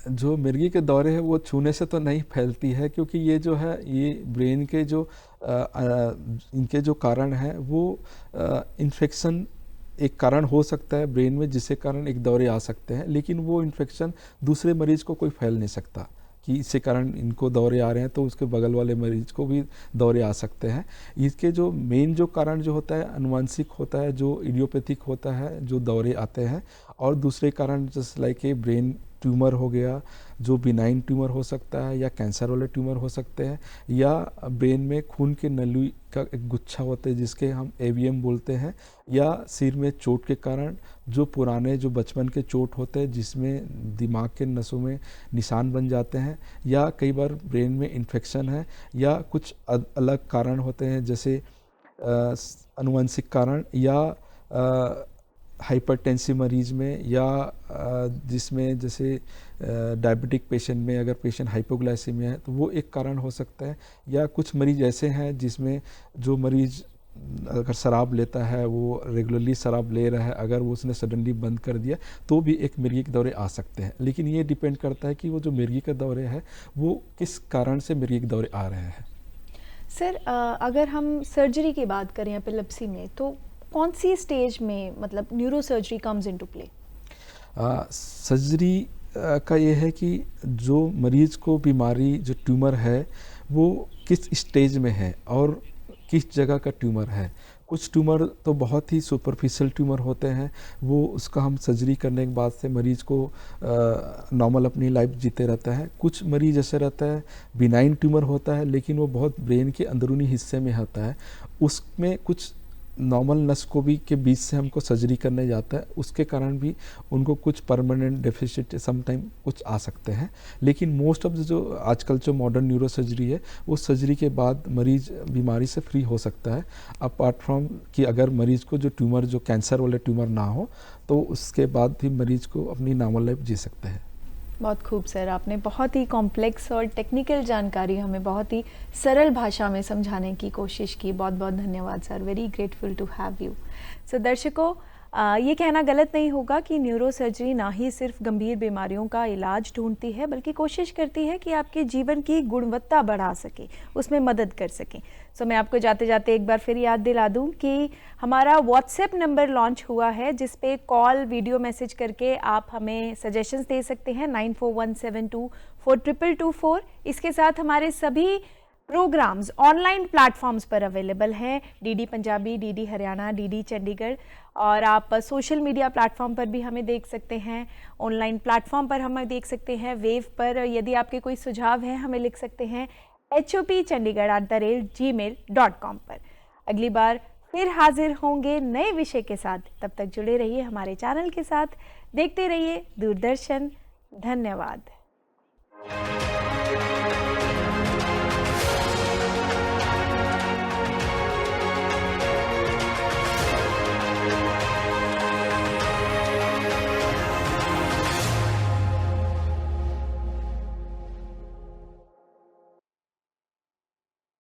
Speaker 2: जो मिर्गी के दौरे हैं वो छूने से तो नहीं फैलती है, क्योंकि ये जो है ये ब्रेन के जो इनके जो कारण हैं वो इन्फेक्शन एक कारण हो सकता है ब्रेन में, जिसके कारण एक दौरे आ सकते हैं, लेकिन वो इन्फेक्शन दूसरे मरीज को कोई फैल नहीं सकता कि इसके कारण इनको दौरे आ रहे हैं तो उसके बगल वाले मरीज को भी दौरे आ सकते हैं। इसके जो मेन जो कारण जो होता है अनुवांशिक होता है, जो इडियोपैथिक होता है जो दौरे आते हैं, और दूसरे कारण जैसे लाइक ए ब्रेन ट्यूमर हो गया, जो बिनाइन ट्यूमर हो सकता है या कैंसर वाले ट्यूमर हो सकते हैं, या ब्रेन में खून के नली का एक गुच्छा होता है जिसके हम एवीएम बोलते हैं, या सिर में चोट के कारण जो पुराने जो बचपन के चोट होते हैं जिसमें दिमाग के नसों में निशान बन जाते हैं, या कई बार ब्रेन में इन्फेक्शन है, या कुछ अलग कारण होते हैं जैसे अनुवंशिक कारण, या हाइपरटेंसिव मरीज में, या जिसमें जैसे डायबिटिक पेशेंट में अगर पेशेंट हाइपोग्लाइसीमिया है तो वो एक कारण हो सकता है, या कुछ मरीज ऐसे हैं जिसमें जो मरीज अगर शराब लेता है, वो रेगुलरली शराब ले रहा है, अगर वो उसने सडनली बंद कर दिया तो भी एक मिर्गी के दौरे आ सकते हैं। लेकिन ये डिपेंड करता है कि वो जो मिर्गी के दौरे है वो किस कारण से मिर्गी के दौरे आ रहे हैं।
Speaker 1: सर, अगर हम सर्जरी की बात करें एपिलेप्सी में, तो कौन सी स्टेज में मतलब neuro surgery comes into play?
Speaker 2: Surgery का ये है कि जो मरीज को बीमारी जो ट्यूमर है वो किस स्टेज में है और किस जगह का ट्यूमर है। कुछ ट्यूमर तो बहुत ही सुपरफिशियल ट्यूमर होते हैं, वो उसका हम सर्जरी करने के बाद से मरीज को नॉर्मल अपनी लाइफ जीते रहता है। कुछ मरीज ऐसे रहता है बिनाइन ट्यूमर होता है लेकिन वो बहुत ब्रेन के अंदरूनी हिस्से में होता है, उसमें कुछ नॉर्मल नस को भी के बीच से हमको सर्जरी करने जाता है, उसके कारण भी उनको कुछ परमानेंट डेफिसिट समटाइम कुछ आ सकते हैं। लेकिन मोस्ट ऑफ जो आजकल जो मॉडर्न न्यूरो सर्जरी है, वो सर्जरी के बाद मरीज बीमारी से फ्री हो सकता है, अपार्ट फ्रॉम कि अगर मरीज को जो ट्यूमर, जो कैंसर वाले ट्यूमर ना हो, तो उसके बाद भी मरीज को अपनी नॉर्मल लाइफ जी सकते हैं।
Speaker 1: बहुत खूब सर, आपने बहुत ही कॉम्प्लेक्स और टेक्निकल जानकारी हमें बहुत ही सरल भाषा में समझाने की कोशिश की। बहुत बहुत धन्यवाद sir, very grateful to have you. So दर्शकों, ये कहना गलत नहीं होगा कि न्यूरो सर्जरी ना ही सिर्फ गंभीर बीमारियों का इलाज ढूंढती है, बल्कि कोशिश करती है कि आपके जीवन की गुणवत्ता बढ़ा सके, उसमें मदद कर सके। सो मैं आपको जाते जाते एक बार फिर याद दिला दूं कि हमारा व्हाट्सएप नंबर लॉन्च हुआ है, जिस पे कॉल, वीडियो मैसेज करके आप हमें सजेशंस दे सकते हैं 9417242224। इसके साथ हमारे सभी प्रोग्राम्स ऑनलाइन प्लेटफॉर्म्स पर अवेलेबल हैं, DD Punjabi, DD Haryana, DD Chandigarh, और आप सोशल मीडिया प्लेटफॉर्म पर भी हमें देख सकते हैं, ऑनलाइन प्लेटफॉर्म पर हमें देख सकते हैं, वेव पर। यदि आपके कोई सुझाव है हमें लिख सकते हैं hopchandigarh@gmail.com पर। अगली बार फिर हाजिर होंगे नए विषय के साथ, तब तक जुड़े रहिए हमारे चैनल के साथ, देखते रहिए दूरदर्शन। धन्यवाद।